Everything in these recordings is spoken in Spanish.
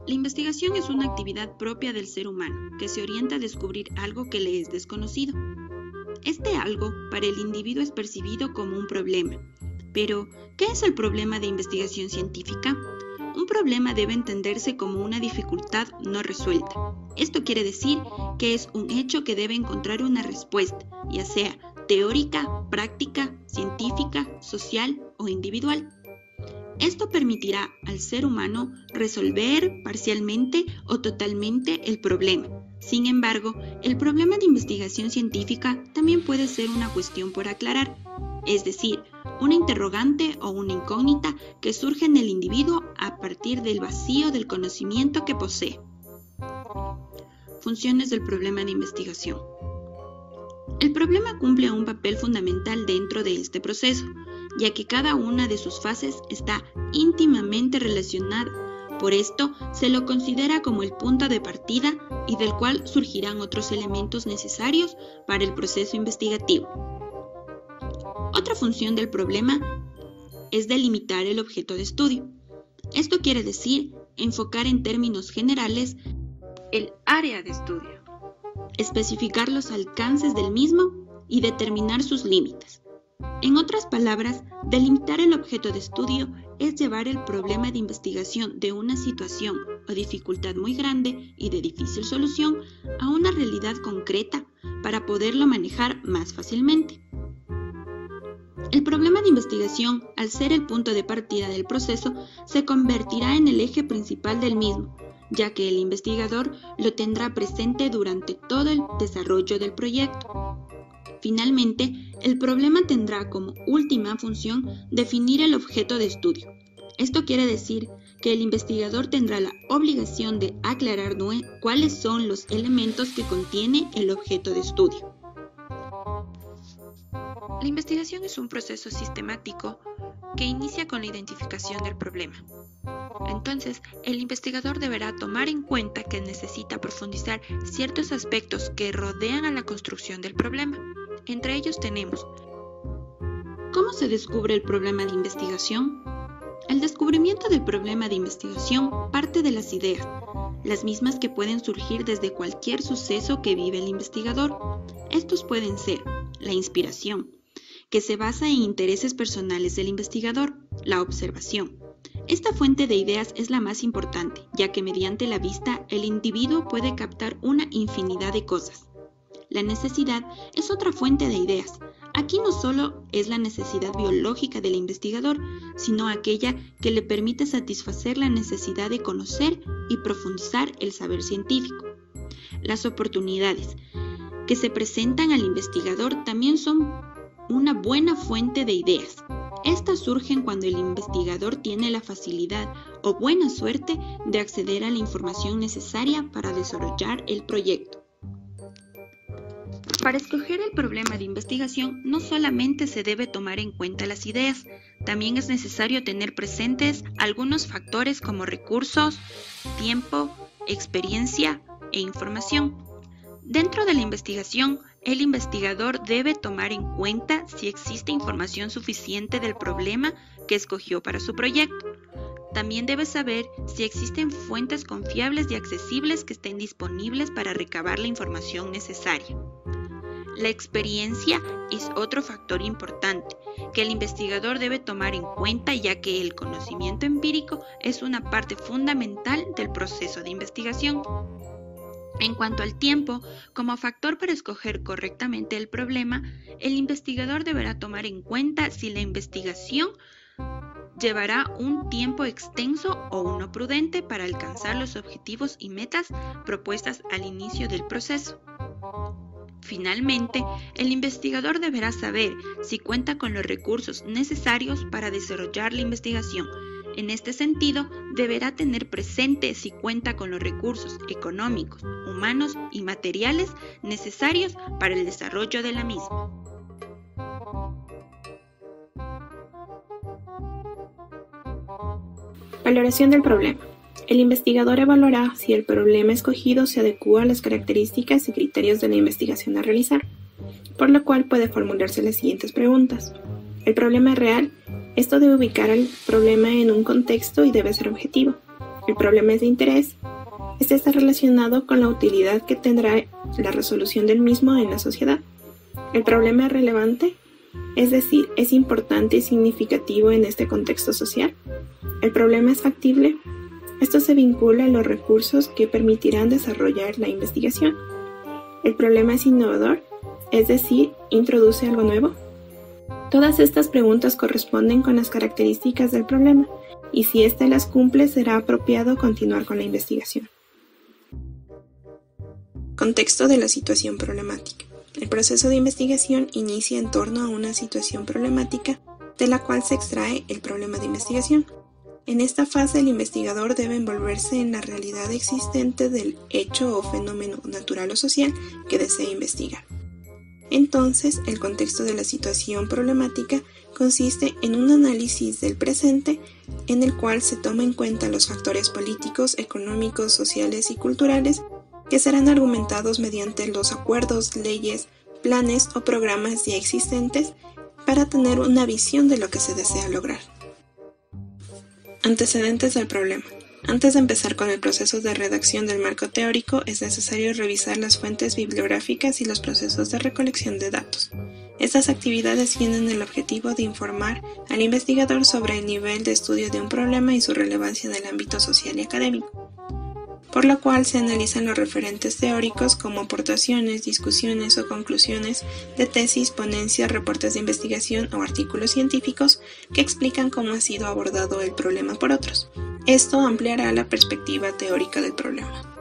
La investigación es una actividad propia del ser humano que se orienta a descubrir algo que le es desconocido. Este algo para el individuo es percibido como un problema. Pero, ¿qué es el problema de investigación científica? Un problema debe entenderse como una dificultad no resuelta. Esto quiere decir que es un hecho que debe encontrar una respuesta, ya sea teórica, práctica, científica, social o individual. Esto permitirá al ser humano resolver parcialmente o totalmente el problema. Sin embargo, el problema de investigación científica también puede ser una cuestión por aclarar, es decir, una interrogante o una incógnita que surge en el individuo a partir del vacío del conocimiento que posee. Funciones del problema de investigación. El problema cumple un papel fundamental dentro de este proceso, ya que cada una de sus fases está íntimamente relacionada. Por esto, se lo considera como el punto de partida y del cual surgirán otros elementos necesarios para el proceso investigativo. Otra función del problema es delimitar el objeto de estudio. Esto quiere decir enfocar en términos generales el área de estudio, especificar los alcances del mismo y determinar sus límites. En otras palabras, delimitar el objeto de estudio es llevar el problema de investigación de una situación o dificultad muy grande y de difícil solución a una realidad concreta para poderlo manejar más fácilmente. El problema de investigación, al ser el punto de partida del proceso, se convertirá en el eje principal del mismo, ya que el investigador lo tendrá presente durante todo el desarrollo del proyecto. Finalmente, el problema tendrá como última función definir el objeto de estudio. Esto quiere decir que el investigador tendrá la obligación de aclarar cuáles son los elementos que contiene el objeto de estudio. La investigación es un proceso sistemático que inicia con la identificación del problema. Entonces, el investigador deberá tomar en cuenta que necesita profundizar ciertos aspectos que rodean a la construcción del problema. Entre ellos tenemos: ¿cómo se descubre el problema de investigación? El descubrimiento del problema de investigación parte de las ideas, las mismas que pueden surgir desde cualquier suceso que vive el investigador. Estos pueden ser la inspiración, que se basa en intereses personales del investigador, la observación. Esta fuente de ideas es la más importante, ya que mediante la vista el individuo puede captar una infinidad de cosas. La necesidad es otra fuente de ideas. Aquí no solo es la necesidad biológica del investigador, sino aquella que le permite satisfacer la necesidad de conocer y profundizar el saber científico. Las oportunidades que se presentan al investigador también son una buena fuente de ideas. Estas surgen cuando el investigador tiene la facilidad o buena suerte de acceder a la información necesaria para desarrollar el proyecto. Para escoger el problema de investigación, no solamente se debe tomar en cuenta las ideas, también es necesario tener presentes algunos factores como recursos, tiempo, experiencia e información. Dentro de la investigación, el investigador debe tomar en cuenta si existe información suficiente del problema que escogió para su proyecto. También debe saber si existen fuentes confiables y accesibles que estén disponibles para recabar la información necesaria. La experiencia es otro factor importante que el investigador debe tomar en cuenta, ya que el conocimiento empírico es una parte fundamental del proceso de investigación. En cuanto al tiempo, como factor para escoger correctamente el problema, el investigador deberá tomar en cuenta si la investigación llevará un tiempo extenso o uno prudente para alcanzar los objetivos y metas propuestas al inicio del proceso. Finalmente, el investigador deberá saber si cuenta con los recursos necesarios para desarrollar la investigación. En este sentido, deberá tener presente si cuenta con los recursos económicos, humanos y materiales necesarios para el desarrollo de la misma. Valoración del problema. El investigador evaluará si el problema escogido se adecúa a las características y criterios de la investigación a realizar, por lo cual puede formularse las siguientes preguntas. ¿El problema es real? Esto debe ubicar al problema en un contexto y debe ser objetivo. El problema es de interés. Este está relacionado con la utilidad que tendrá la resolución del mismo en la sociedad. El problema es relevante, es decir, es importante y significativo en este contexto social. El problema es factible. Esto se vincula a los recursos que permitirán desarrollar la investigación. El problema es innovador, es decir, introduce algo nuevo. Todas estas preguntas corresponden con las características del problema, y si éste las cumple, será apropiado continuar con la investigación. Contexto de la situación problemática. El proceso de investigación inicia en torno a una situación problemática de la cual se extrae el problema de investigación. En esta fase, el investigador debe envolverse en la realidad existente del hecho o fenómeno natural o social que desea investigar. Entonces, el contexto de la situación problemática consiste en un análisis del presente en el cual se toma en cuenta los factores políticos, económicos, sociales y culturales que serán argumentados mediante los acuerdos, leyes, planes o programas ya existentes para tener una visión de lo que se desea lograr. Antecedentes del problema. Antes de empezar con el proceso de redacción del marco teórico, es necesario revisar las fuentes bibliográficas y los procesos de recolección de datos. Estas actividades tienen el objetivo de informar al investigador sobre el nivel de estudio de un problema y su relevancia en el ámbito social y académico, por lo cual se analizan los referentes teóricos como aportaciones, discusiones o conclusiones de tesis, ponencias, reportes de investigación o artículos científicos que explican cómo ha sido abordado el problema por otros. Esto ampliará la perspectiva teórica del problema.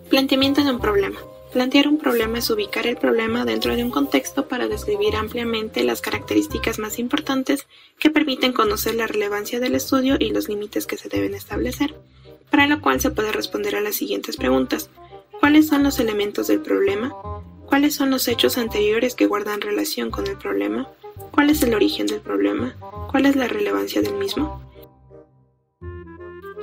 Planteamiento de un problema. Plantear un problema es ubicar el problema dentro de un contexto para describir ampliamente las características más importantes que permiten conocer la relevancia del estudio y los límites que se deben establecer, para lo cual se puede responder a las siguientes preguntas. ¿Cuáles son los elementos del problema? ¿Cuáles son los hechos anteriores que guardan relación con el problema? ¿Cuál es el origen del problema? ¿Cuál es la relevancia del mismo?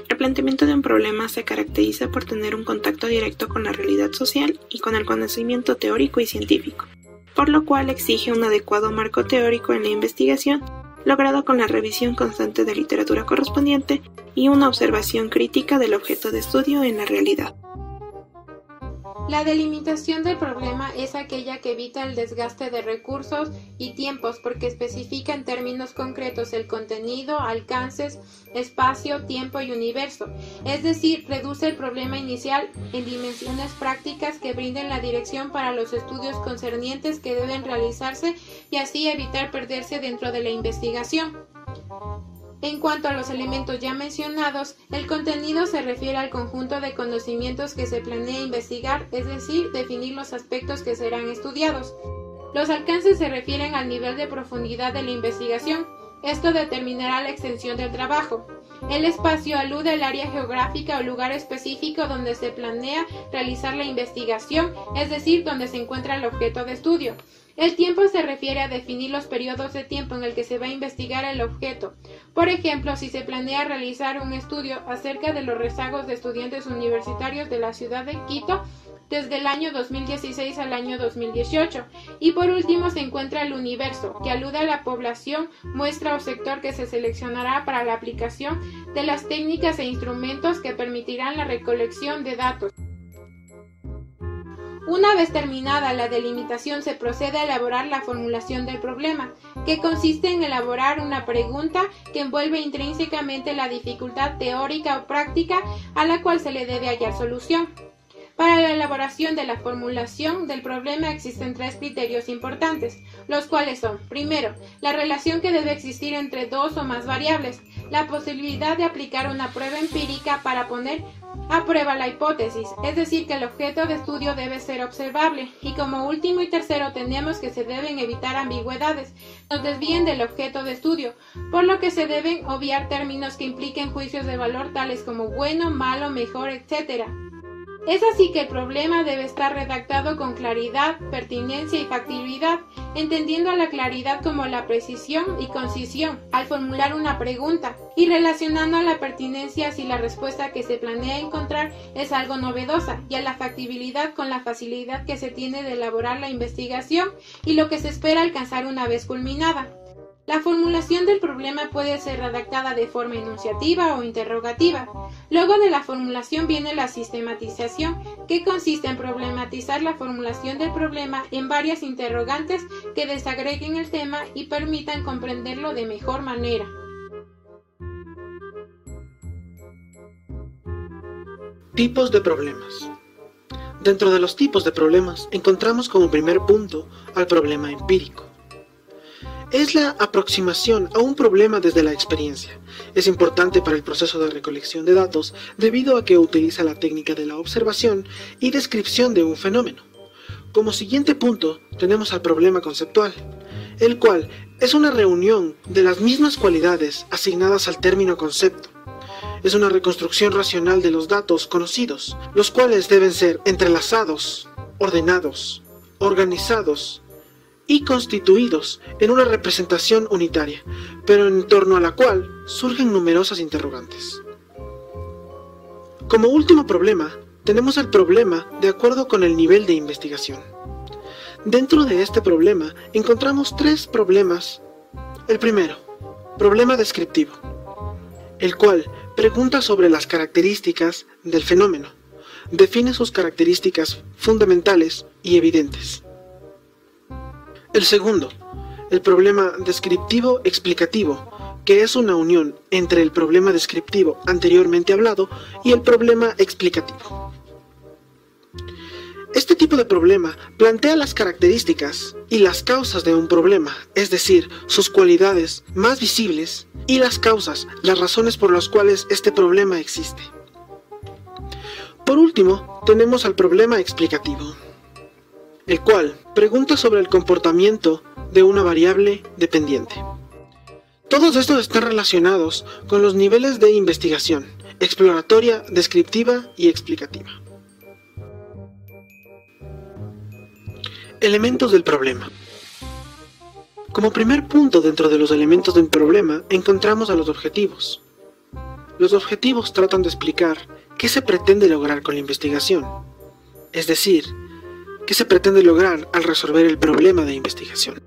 El planteamiento de un problema se caracteriza por tener un contacto directo con la realidad social y con el conocimiento teórico y científico, por lo cual exige un adecuado marco teórico en la investigación, logrado con la revisión constante de literatura correspondiente y una observación crítica del objeto de estudio en la realidad. La delimitación del problema es aquella que evita el desgaste de recursos y tiempos porque especifica en términos concretos el contenido, alcances, espacio, tiempo y universo, es decir, reduce el problema inicial en dimensiones prácticas que brinden la dirección para los estudios concernientes que deben realizarse y así evitar perderse dentro de la investigación. En cuanto a los elementos ya mencionados, el contenido se refiere al conjunto de conocimientos que se planea investigar, es decir, definir los aspectos que serán estudiados. Los alcances se refieren al nivel de profundidad de la investigación. Esto determinará la extensión del trabajo. El espacio alude al área geográfica o lugar específico donde se planea realizar la investigación, es decir, donde se encuentra el objeto de estudio. El tiempo se refiere a definir los periodos de tiempo en el que se va a investigar el objeto. Por ejemplo, si se planea realizar un estudio acerca de los rezagos de estudiantes universitarios de la ciudad de Quito desde el año 2016 al año 2018. Y por último se encuentra el universo, que alude a la población, muestra o sector que se seleccionará para la aplicación de las técnicas e instrumentos que permitirán la recolección de datos. Una vez terminada la delimitación, se procede a elaborar la formulación del problema, que consiste en elaborar una pregunta que envuelve intrínsecamente la dificultad teórica o práctica a la cual se le debe hallar solución. Para la elaboración de la formulación del problema existen tres criterios importantes, los cuales son: primero, la relación que debe existir entre dos o más variables, la posibilidad de aplicar una prueba empírica para poner a prueba la hipótesis, es decir, que el objeto de estudio debe ser observable, y como último y tercero tenemos que se deben evitar ambigüedades, nos desvíen del objeto de estudio, por lo que se deben obviar términos que impliquen juicios de valor tales como bueno, malo, mejor, etc. Es así que el problema debe estar redactado con claridad, pertinencia y factibilidad, entendiendo a la claridad como la precisión y concisión al formular una pregunta, y relacionando a la pertinencia si la respuesta que se planea encontrar es algo novedosa, y a la factibilidad con la facilidad que se tiene de elaborar la investigación y lo que se espera alcanzar una vez culminada. La formulación del problema puede ser redactada de forma enunciativa o interrogativa. Luego de la formulación viene la sistematización, que consiste en problematizar la formulación del problema en varias interrogantes que desagreguen el tema y permitan comprenderlo de mejor manera. Tipos de problemas. Dentro de los tipos de problemas encontramos como primer punto al problema empírico. Es la aproximación a un problema desde la experiencia. Es importante para el proceso de recolección de datos debido a que utiliza la técnica de la observación y descripción de un fenómeno. Como siguiente punto tenemos al problema conceptual, el cual es una reunión de las mismas cualidades asignadas al término concepto. Es una reconstrucción racional de los datos conocidos, los cuales deben ser entrelazados, ordenados, organizados y constituidos en una representación unitaria, pero en torno a la cual surgen numerosas interrogantes. Como último problema, tenemos el problema de acuerdo con el nivel de investigación. Dentro de este problema encontramos tres problemas. El primero, problema descriptivo, el cual pregunta sobre las características del fenómeno, define sus características fundamentales y evidentes. El segundo, el problema descriptivo explicativo, que es una unión entre el problema descriptivo anteriormente hablado y el problema explicativo. Este tipo de problema plantea las características y las causas de un problema, es decir, sus cualidades más visibles y las causas, las razones por las cuales este problema existe. Por último, tenemos al problema explicativo, el cual pregunta sobre el comportamiento de una variable dependiente. Todos estos están relacionados con los niveles de investigación, exploratoria, descriptiva y explicativa. Elementos del problema. Como primer punto dentro de los elementos del problema encontramos a los objetivos. Los objetivos tratan de explicar qué se pretende lograr con la investigación, es decir, qué se pretende lograr al resolver el problema de investigación.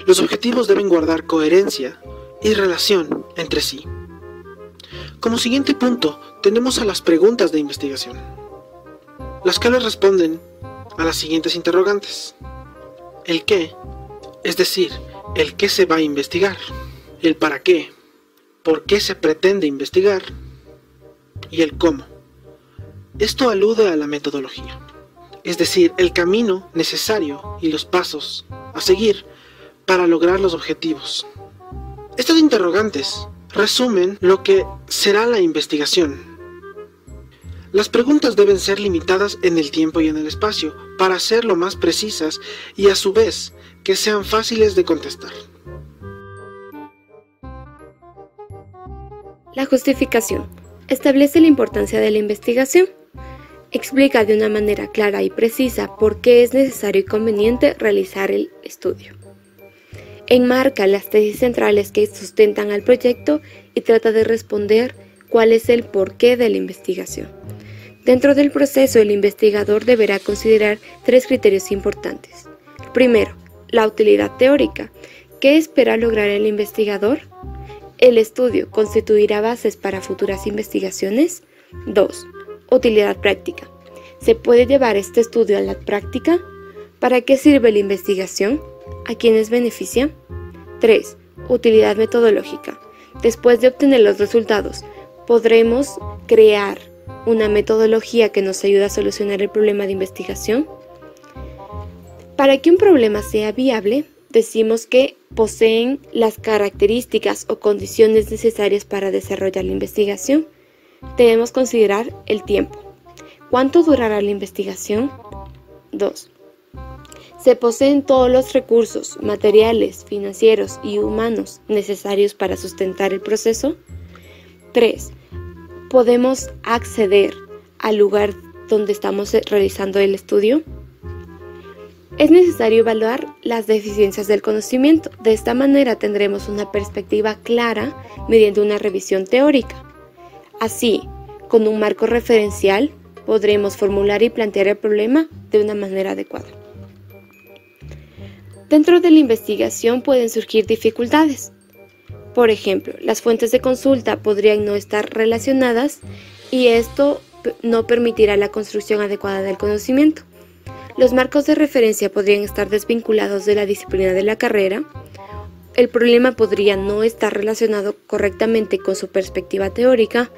Los objetivos deben guardar coherencia y relación entre sí. Como siguiente punto tenemos a las preguntas de investigación, las cuales responden a las siguientes interrogantes: el qué, es decir, el qué se va a investigar, el para qué, por qué se pretende investigar, y el cómo. Esto alude a la metodología, es decir, el camino necesario y los pasos a seguir para lograr los objetivos. Estas interrogantes resumen lo que será la investigación. Las preguntas deben ser limitadas en el tiempo y en el espacio para ser lo más precisas y a su vez que sean fáciles de contestar. La justificación establece la importancia de la investigación. Explica de una manera clara y precisa por qué es necesario y conveniente realizar el estudio. Enmarca las tesis centrales que sustentan al proyecto y trata de responder cuál es el porqué de la investigación. Dentro del proceso, el investigador deberá considerar tres criterios importantes. Primero, la utilidad teórica. ¿Qué espera lograr el investigador? ¿El estudio constituirá bases para futuras investigaciones? 2. Utilidad práctica. ¿Se puede llevar este estudio a la práctica? ¿Para qué sirve la investigación? ¿A quiénes beneficia? 3. Utilidad metodológica. Después de obtener los resultados, ¿podremos crear una metodología que nos ayude a solucionar el problema de investigación? Para que un problema sea viable, decimos que poseen las características o condiciones necesarias para desarrollar la investigación. Debemos considerar el tiempo. ¿Cuánto durará la investigación? 2. Se poseen todos los recursos materiales, financieros y humanos necesarios para sustentar el proceso. 3. ¿Podemos acceder al lugar donde estamos realizando el estudio? Es necesario evaluar las deficiencias del conocimiento. De esta manera tendremos una perspectiva clara mediante una revisión teórica. Así, con un marco referencial, podremos formular y plantear el problema de una manera adecuada. Dentro de la investigación pueden surgir dificultades. Por ejemplo, las fuentes de consulta podrían no estar relacionadas y esto no permitirá la construcción adecuada del conocimiento. Los marcos de referencia podrían estar desvinculados de la disciplina de la carrera. El problema podría no estar relacionado correctamente con su perspectiva teórica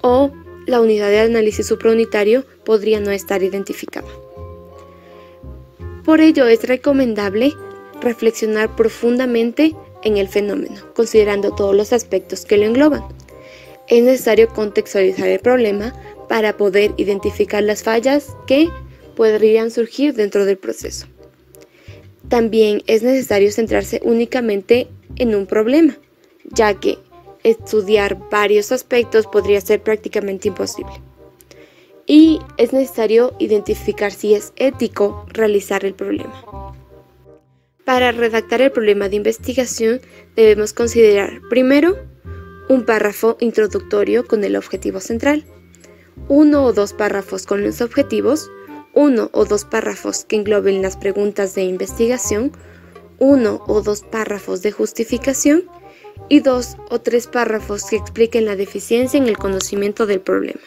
o la unidad de análisis supraunitario podría no estar identificada. Por ello es recomendable reflexionar profundamente en el fenómeno, considerando todos los aspectos que lo engloban. Es necesario contextualizar el problema para poder identificar las fallas que podrían surgir dentro del proceso. También es necesario centrarse únicamente en un problema, ya que estudiar varios aspectos podría ser prácticamente imposible. Y es necesario identificar si es ético realizar el problema. Para redactar el problema de investigación debemos considerar primero un párrafo introductorio con el objetivo central, 1 o 2 párrafos con los objetivos, 1 o 2 párrafos que engloben las preguntas de investigación, 1 o 2 párrafos de justificación y 2 o 3 párrafos que expliquen la deficiencia en el conocimiento del problema.